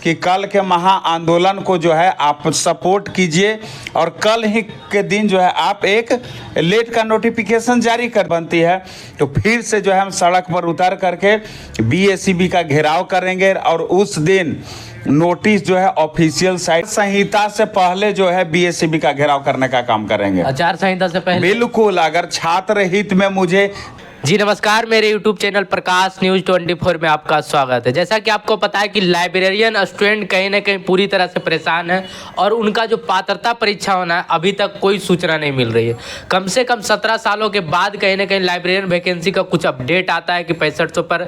कि कल के महा आंदोलन को जो है आप सपोर्ट कीजिए और कल ही के दिन जो है आप एक लेट का नोटिफिकेशन जारी कर बनती है तो फिर से जो है हम सड़क पर उतर करके बीएसीबी का घेराव करेंगे और उस दिन नोटिस जो है ऑफिशियल साइट संहिता से पहले जो है बीएससीबी का घेराव करने का काम करेंगे। आचार संहिता से पहले बिल्कुल। अगर छात्र हित में मुझे जी नमस्कार, मेरे YouTube चैनल प्रकाश न्यूज़ 24 में आपका स्वागत है। जैसा कि आपको पता है कि लाइब्रेरियन स्टूडेंट कहीं ना कहीं पूरी तरह से परेशान है और उनका जो पात्रता परीक्षा होना है अभी तक कोई सूचना नहीं मिल रही है। कम से कम 17 सालों के बाद कहीं ना कहीं लाइब्रेरियन वैकेंसी का कुछ अपडेट आता है कि 6500 पर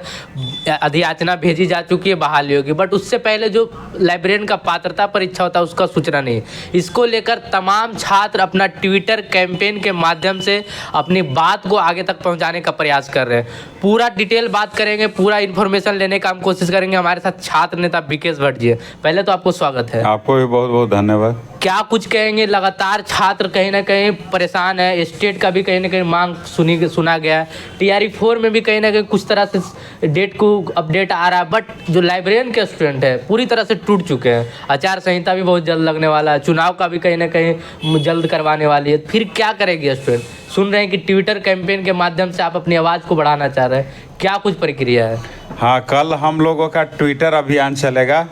अधियाचना भेजी जा चुकी है, बहाली होगी, बट उससे पहले जो लाइब्रेरियन का पात्रता परीक्षा होता है उसका सूचना नहीं है। इसको लेकर तमाम छात्र अपना ट्विटर कैंपेन के माध्यम से अपनी बात को आगे तक पहुँचाने का प्रयास कर रहे हैं। पूरा डिटेल बात करेंगे, पूरा इन्फॉर्मेशन लेने का हम कोशिश करेंगे। हमारे साथ छात्र नेता विकेश भट्ट जी है। पहले तो आपको स्वागत है। आपको भी बहुत बहुत धन्यवाद। क्या कुछ कहेंगे? लगातार छात्र कहीं ना कहीं परेशान है, स्टेट का भी कहीं ना कहीं मांग सुना गया है, TRE-4 में भी कहीं ना कहीं कुछ तरह से डेट को अपडेट आ रहा है, बट जो लाइब्रेरियन के स्टूडेंट है पूरी तरह से टूट चुके हैं। आचार संहिता भी बहुत जल्द लगने वाला है, चुनाव का भी कहीं ना कहीं जल्द करवाने वाली है। फिर क्या करेगी स्टूडेंट? सुन रहे हैं कि ट्विटर कैंपेन के माध्यम से आप अपनी आवाज़ को बढ़ाना चाह रहे हैं, क्या कुछ प्रक्रिया है? हाँ, कल हम लोगों का ट्विटर अभियान चलेगा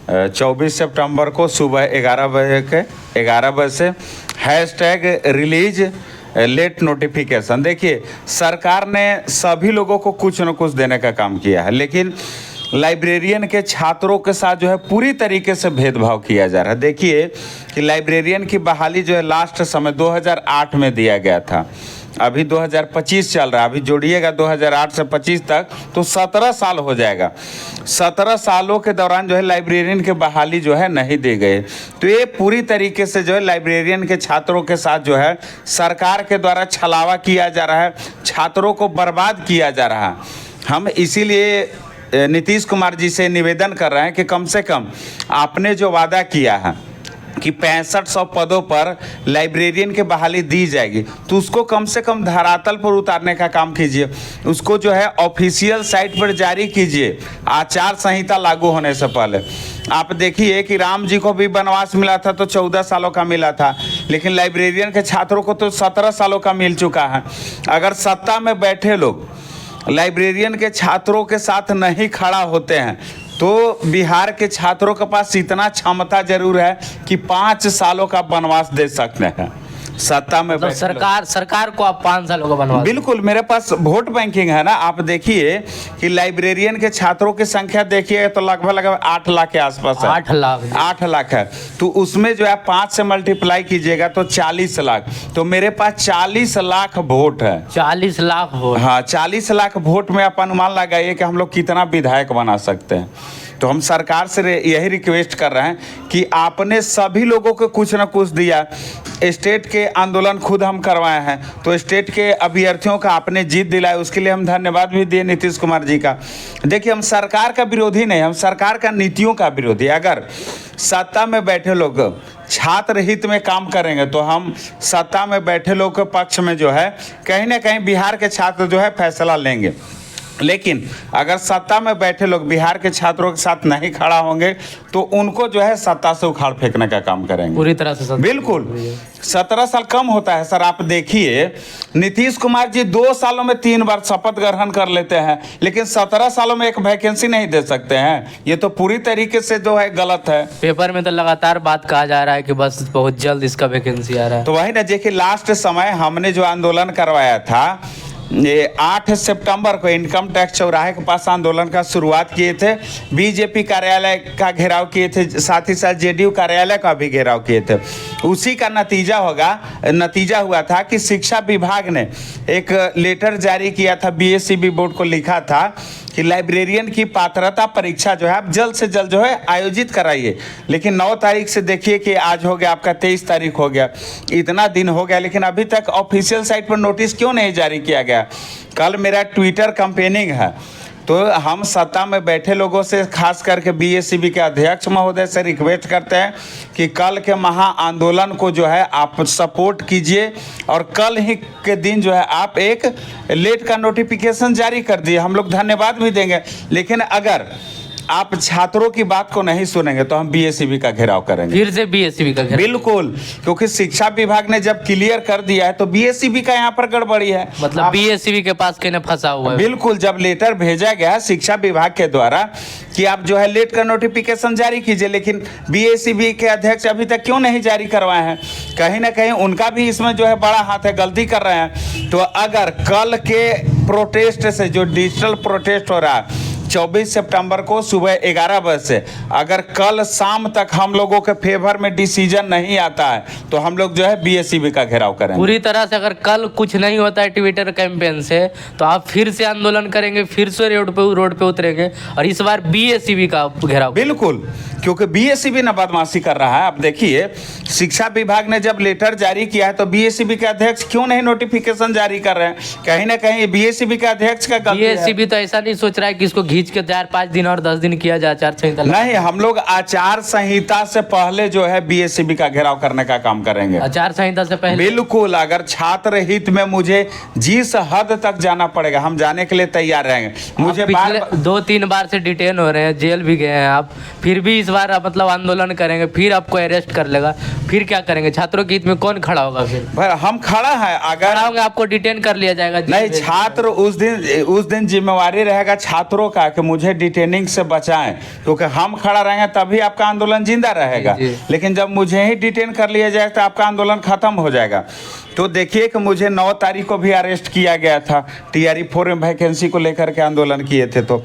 24 सितंबर को सुबह 11 बजे से #रिलीज लेट नोटिफिकेशन। देखिए, सरकार ने सभी लोगों को कुछ न कुछ देने का काम किया है, लेकिन लाइब्रेरियन के छात्रों के साथ जो है पूरी तरीके से भेदभाव किया जा रहा है। देखिए कि लाइब्रेरियन की बहाली जो है लास्ट समय 2008 में दिया गया था, अभी 2025 चल रहा है, अभी जोड़िएगा 2008 से 25 तक तो 17 साल हो जाएगा। 17 सालों के दौरान जो है लाइब्रेरियन की बहाली जो है नहीं दी गई। तो ये पूरी तरीके से जो है लाइब्रेरियन के छात्रों के साथ जो है सरकार के द्वारा छलावा किया जा रहा है, छात्रों को बर्बाद किया जा रहा है। हम इसीलिए नीतीश कुमार जी से निवेदन कर रहे हैं कि कम से कम आपने जो वादा किया है कि 6500 पदों पर लाइब्रेरियन की बहाली दी जाएगी, तो उसको कम से कम धरातल पर उतारने का काम कीजिए। उसको जो है ऑफिशियल साइट पर जारी कीजिए आचार संहिता लागू होने से पहले। आप देखिए कि राम जी को भी वनवास मिला था तो 14 सालों का मिला था, लेकिन लाइब्रेरियन के छात्रों को तो 17 सालों का मिल चुका है। अगर सत्ता में बैठे लोग लाइब्रेरियन के छात्रों के साथ नहीं खड़ा होते हैं तो बिहार के छात्रों के पास इतना क्षमता जरूर है कि 5 सालों का वनवास दे सकते हैं सत्ता में। मतलब सरकार को आप 5 सालों का बनवा। बिल्कुल, मेरे पास वोट बैंकिंग है ना। आप देखिए कि लाइब्रेरियन के छात्रों की संख्या देखिए तो लगभग 8 लाख के आसपास है। 8 लाख है, तो उसमें जो है 5 से मल्टीप्लाई कीजिएगा तो 40 लाख। तो मेरे पास 40 लाख वोट है। 40 लाख वोट? हाँ, 40 लाख वोट में आप अनुमान लगाइए कि हम लोग कितना विधायक बना सकते हैं। तो हम सरकार से यही रिक्वेस्ट कर रहे हैं कि आपने सभी लोगों को कुछ ना कुछ दिया। स्टेट के आंदोलन खुद हम करवाए हैं, तो स्टेट के अभ्यर्थियों का आपने जीत दिलाया, उसके लिए हम धन्यवाद भी दिए नीतीश कुमार जी का। देखिए, हम सरकार का विरोधी नहीं, हम सरकार का नीतियों का विरोधी। अगर सत्ता में बैठे लोग छात्र हित में काम करेंगे तो हम सत्ता में बैठे लोग के पक्ष में जो है कहीं ना कहीं बिहार के छात्र जो है फैसला लेंगे। लेकिन अगर सत्ता में बैठे लोग बिहार के छात्रों के साथ नहीं खड़ा होंगे तो उनको जो है सत्ता से उखाड़ फेंकने का काम करेंगे पूरी तरह से। बिल्कुल। 17 साल कम होता है सर। आप देखिए नीतीश कुमार जी 2 सालों में 3 बार शपथ ग्रहण कर लेते हैं, लेकिन 17 सालों में एक वैकेंसी नहीं दे सकते हैं। ये तो पूरी तरीके से जो है गलत है। पेपर में तो लगातार बात कहा जा रहा है कि बस बहुत जल्द इसका वैकेंसी आ रहा है। तो वही ना, देखिए लास्ट समय हमने जो आंदोलन करवाया था, ये 8 सितंबर को इनकम टैक्स चौराहे के पास आंदोलन का शुरुआत किए थे। बीजेपी कार्यालय का घेराव किए थे, साथ ही साथ जेडीयू कार्यालय का भी घेराव किए थे। उसी का नतीजा हुआ था कि शिक्षा विभाग ने एक लेटर जारी किया था, बीएससीबी बोर्ड को लिखा था कि लाइब्रेरियन की पात्रता परीक्षा जो है आप जल्द से जल्द जो है आयोजित कराइए। लेकिन 9 तारीख से देखिए कि आज हो गया आपका 23 तारीख हो गया, इतना दिन हो गया, लेकिन अभी तक ऑफिशियल साइट पर नोटिस क्यों नहीं जारी किया गया? कल मेरा ट्विटर कैंपेनिंग है, तो हम सत्ता में बैठे लोगों से, खास करके बीएससीबी के अध्यक्ष महोदय से रिक्वेस्ट करते हैं कि कल के महा आंदोलन को जो है आप सपोर्ट कीजिए और कल ही के दिन जो है आप एक लेट का नोटिफिकेशन जारी कर दिए। हम लोग धन्यवाद भी देंगे, लेकिन अगर आप छात्रों की बात को नहीं सुनेंगे तो हम बीएसईबी का घेराव करेंगे। फिर से बीएसईबी का घेराव? बिल्कुल, क्योंकि शिक्षा विभाग ने जब क्लियर कर दिया है तो बीएसईबी का यहाँ पर गड़बड़ी है। मतलब बीएसईबी के पास कहने फंसा हुआ है। बिल्कुल, जब लेटर भेजा गया शिक्षा विभाग के द्वारा कि आप जो है लेट का नोटिफिकेशन जारी कीजिए, लेकिन बीएसईबी के अध्यक्ष अभी तक क्यों नहीं जारी करवाए हैं? कहीं ना कहीं उनका भी इसमें जो है बड़ा हाथ है, गलती कर रहे हैं। तो अगर कल के प्रोटेस्ट से, जो डिजिटल प्रोटेस्ट हो रहा है 24 सितंबर को सुबह 11 बजे से, अगर कल शाम तक हम लोगों के फेवर में डिसीजन नहीं आता है तो हम लोग जो है बीएसईबी का घेराव करेंगे पूरी तरह से। अगर कल कुछ नहीं होता है ट्विटर कैंपेन से तो आप फिर से आंदोलन करेंगे, फिर से रोड पे उतरेंगे और इस बार बीएसईबी का घेराव? बिल्कुल, क्योंकि बीएसईबी ना बदमाशी कर रहा है। अब देखिए, शिक्षा विभाग ने जब लेटर जारी किया है तो बीएसईबी के अध्यक्ष क्यों नहीं नोटिफिकेशन जारी कर रहे हैं? कहीं ना कहीं बीएसईबी के अध्यक्ष का गलती है। बीएसईबी तो ऐसा नहीं सोच रहा है कि इसको खींच के 4-5 दिन और 10 दिन किया जाए आचार संहिता? नहीं, हम लोग आचार संहिता से पहले जो है बीएसईबी का घेराव करने का काम करेंगे। आचार संहिता से पहले? बिल्कुल, अगर छात्र हित में मुझे जिस हद तक जाना पड़ेगा हम जाने के लिए तैयार रहेंगे। मुझे पिछले 2-3 बार से डिटेन हो रहे हैं, जेल भी गए हैं आप, फिर भी इस बार मतलब आंदोलन करेंगे, फिर आपको अरेस्ट कर लेगा, फिर क्या करेंगे? छात्रों के हित में कौन खड़ा होगा? फिर हम खड़ा है, अगर आपको डिटेन कर लिया जाएगा। नहीं, छात्र उस दिन जिम्मेवारी रहेगा छात्रों का कि मुझे डिटेनिंग से बचाएं, क्योंकि हम खड़ा रहेंगे तभी आपका आंदोलन जिंदा रहेगा। लेकिन जब मुझे ही डिटेन कर लिया जाएगा तो आपका आंदोलन खत्म हो जाएगा। तो देखिए कि मुझे 9 तारीख को भी अरेस्ट किया गया था, टीआरई 4 में वैकेंसी को लेकर के आंदोलन किए थे। तो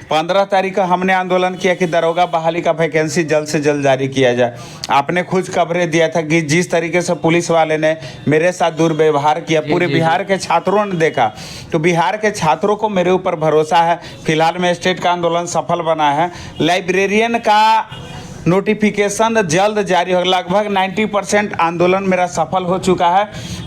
15 तारीख को हमने आंदोलन किया कि दरोगा बहाली का वैकेंसी जल्द से जल्द जारी किया जाए। आपने खुद कवरेज दिया था कि जिस तरीके से पुलिस वाले ने मेरे साथ दुर्व्यवहार किया, पूरे बिहार के छात्रों ने देखा। तो बिहार के छात्रों को मेरे ऊपर भरोसा है। फिलहाल में स्टेट का आंदोलन सफल बना है। लाइब्रेरियन का नोटिफिकेशन जल्द जारी होगा। लगभग 90% आंदोलन मेरा सफल हो चुका है,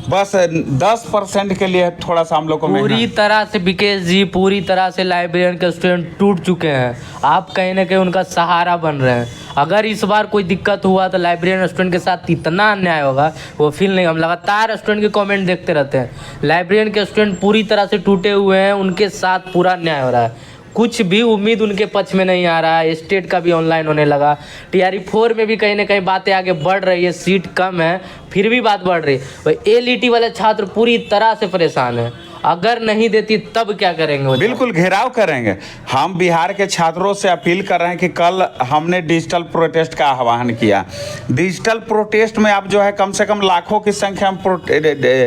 बस 10% के लिए थोड़ा सा हम लोग को पूरी तरह से विकेश जी, पूरी तरह से लाइब्रेरियन के स्टूडेंट टूट चुके हैं। आप कहीं ना कहीं उनका सहारा बन रहे हैं। अगर इस बार कोई दिक्कत हुआ तो लाइब्रेरियन स्टूडेंट के साथ इतना अन्याय होगा वो फील नहीं। हम लगातार स्टूडेंट के कमेंट देखते रहते हैं, लाइब्रेरियन के स्टूडेंट पूरी तरह से टूटे हुए हैं, उनके साथ पूरा अन्याय हो रहा है, कुछ भी उम्मीद उनके पक्ष में नहीं आ रहा है। स्टेट का भी ऑनलाइन होने लगा, टीआरई 4 में भी कहीं ना कहीं बातें आगे बढ़ रही है, सीट कम है फिर भी बात बढ़ रही है। भाई एलईटी वाले छात्र पूरी तरह से परेशान हैं, अगर नहीं देती तब क्या करेंगे? बिल्कुल घेराव करेंगे। हम बिहार के छात्रों से अपील कर रहे हैं कि कल हमने डिजिटल प्रोटेस्ट का आह्वान किया। डिजिटल प्रोटेस्ट में आप जो है कम से कम लाखों की संख्या में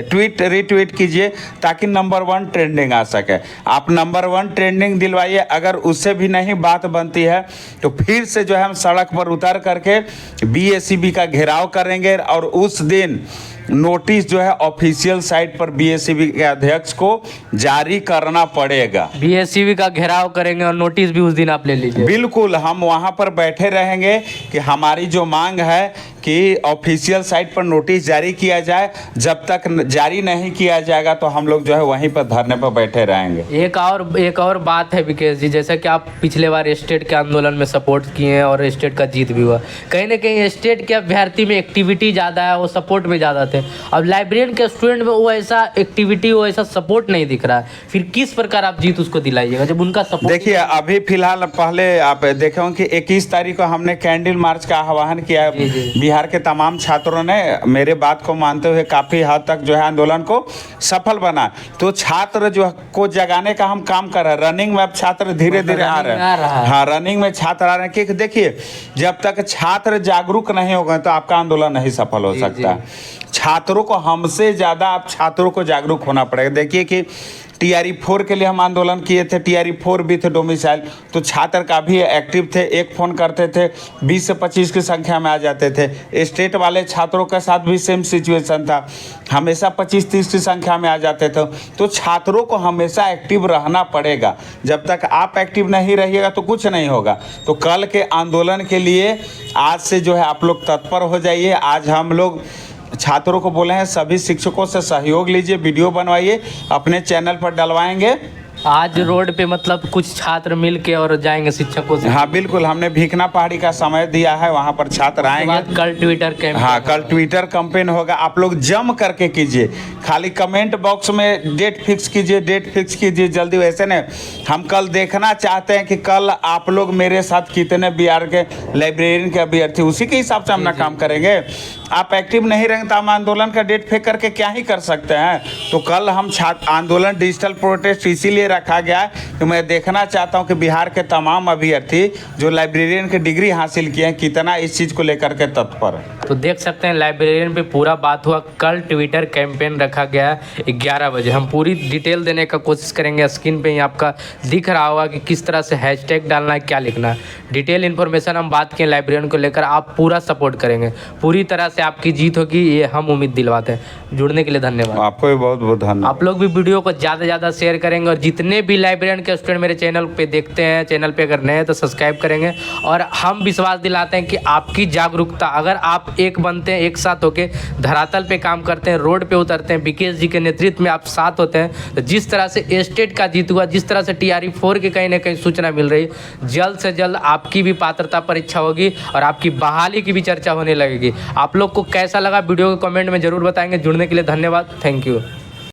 ट्वीट रिट्वीट कीजिए ताकि नंबर 1 ट्रेंडिंग आ सके। आप नंबर 1 ट्रेंडिंग दिलवाइए। अगर उससे भी नहीं बात बनती है तो फिर से जो है हम सड़क पर उतर करके बीएसईबी का घेराव करेंगे और उस दिन नोटिस जो है ऑफिशियल साइट पर बीएसईबी के अध्यक्ष को जारी करना पड़ेगा। बीएसईबी का घेराव करेंगे और नोटिस भी उस दिन आप ले लीजिए। बिल्कुल, हम वहां पर बैठे रहेंगे कि हमारी जो मांग है कि ऑफिशियल साइट पर नोटिस जारी किया जाए। जब तक जारी नहीं किया जाएगा तो हम लोग जो है वहीं पर धरने पर बैठे रहेंगे। एक और बात है विकेश जी, जैसा कि आप पिछले बार स्टेट के आंदोलन में सपोर्ट किए हैं और स्टेट का जीत भी हुआ, कहीं ना कहीं स्टेट के अभ्यर्थी में एक्टिविटी ज़्यादा है, वो सपोर्ट में ज़्यादा थे। अब लाइब्रेरियन के स्टूडेंट में वो ऐसा एक्टिविटी, वो ऐसा सपोर्ट नहीं दिख रहा है, फिर किस प्रकार आप जीत उसको दिलाइएगा जब उनका सपोर्ट? देखिए, अभी फिलहाल पहले आप देखे होंगे कि 21 तारीख को हमने कैंडल मार्च का आह्वान किया। बिहार के तमाम छात्रों ने मेरे बात को मानते हुए काफ़ी हद तक जो है आंदोलन को सफल बना। तो छात्र जो को जगाने का हम काम कर रहे हैं। रनिंग में अब छात्र धीरे धीरे आ रहे हैं। हाँ, रनिंग में छात्र आ रहे हैं कि देखिए, जब तक छात्र जागरूक नहीं होगा तो आपका आंदोलन नहीं सफल हो सकता। छात्रों को, हमसे ज़्यादा आप छात्रों को जागरूक होना पड़ेगा। देखिए कि टीआरई 4 के लिए हम आंदोलन किए थे, टीआरई 4 भी थे डोमिसाइल, तो छात्र काफ़ी एक्टिव थे। एक फ़ोन करते थे 20 से 25 की संख्या में आ जाते थे। स्टेट वाले छात्रों के साथ भी सेम सिचुएशन था, हमेशा 25-30 की संख्या में आ जाते थे। तो छात्रों को हमेशा एक्टिव रहना पड़ेगा। जब तक आप एक्टिव नहीं रहिएगा तो कुछ नहीं होगा। तो कल के आंदोलन के लिए आज से जो है आप लोग तत्पर हो जाइए। आज हम लोग छात्रों को बोले हैं सभी शिक्षकों से सहयोग लीजिए, वीडियो बनवाइए, अपने चैनल पर डलवाएंगे आज रोड पे मतलब कुछ छात्र मिल के और जाएंगे शिक्षकों से। हाँ बिल्कुल, हमने भीखना पहाड़ी का समय दिया है, वहाँ पर छात्र उसके आएंगे। बाद कल ट्विटर कैंपेन। हाँ, कल ट्विटर कैंपेन होगा, आप लोग जम करके कीजिए, खाली कमेंट बॉक्स में डेट फिक्स कीजिए, डेट फिक्स कीजिए जल्दी। वैसे नहीं, हम कल देखना चाहते हैं कि कल आप लोग मेरे साथ कितने बिहार के लाइब्रेरियन के अभ्यर्थी, उसी के हिसाब से हम ना काम करेंगे। आप एक्टिव नहीं रहेंगे तो हम आंदोलन का डेट फेंक करके क्या ही कर सकते हैं। तो कल हम छात्र आंदोलन डिजिटल प्रोटेस्ट इसीलिए रखा गया है कि मैं देखना चाहता हूं कि बिहार के तमाम अभ्यर्थी जो लाइब्रेरियन की डिग्री हासिल किए हैं कितना इस चीज़ को लेकर के तत्पर है। तो देख सकते हैं लाइब्रेरियन पे पूरा बात हुआ। कल ट्विटर कैंपेन रखा गया है 11 बजे। हम पूरी डिटेल देने का कोशिश करेंगे। स्क्रीन पे ही आपका दिख रहा होगा कि किस तरह से हैशटैग डालना है, क्या लिखना है। डिटेल इन्फॉर्मेशन हम बात किए लाइब्रेरियन को लेकर, आप पूरा सपोर्ट करेंगे, पूरी तरह से आपकी जीत होगी, ये हम उम्मीद दिलवाते हैं। जुड़ने के लिए धन्यवाद। आपको भी बहुत बहुत धन्यवाद। आप लोग भी वीडियो को ज़्यादा से ज़्यादा शेयर करेंगे और जितने भी लाइब्रेरियन के स्टूडेंट मेरे चैनल पे देखते हैं, चैनल पे अगर नए हैं तो सब्सक्राइब करेंगे। और हम विश्वास दिलाते हैं कि आपकी जागरूकता, अगर आप एक बनते हैं, एक साथ होके धरातल पे काम करते हैं, रोड पे उतरते हैं, विकेश जी के नेतृत्व में आप साथ होते हैं, तो जिस तरह से स्टेट का जीत हुआ, जिस तरह से TRE 4 की कहीं ना कहीं सूचना मिल रही, जल्द से जल्द आपकी भी पात्रता परीक्षा होगी और आपकी बहाली की भी चर्चा होने लगेगी। आप लोग को कैसा लगा वीडियो को कमेंट में जरूर बताएंगे। जुड़ने के लिए धन्यवाद। Thank you.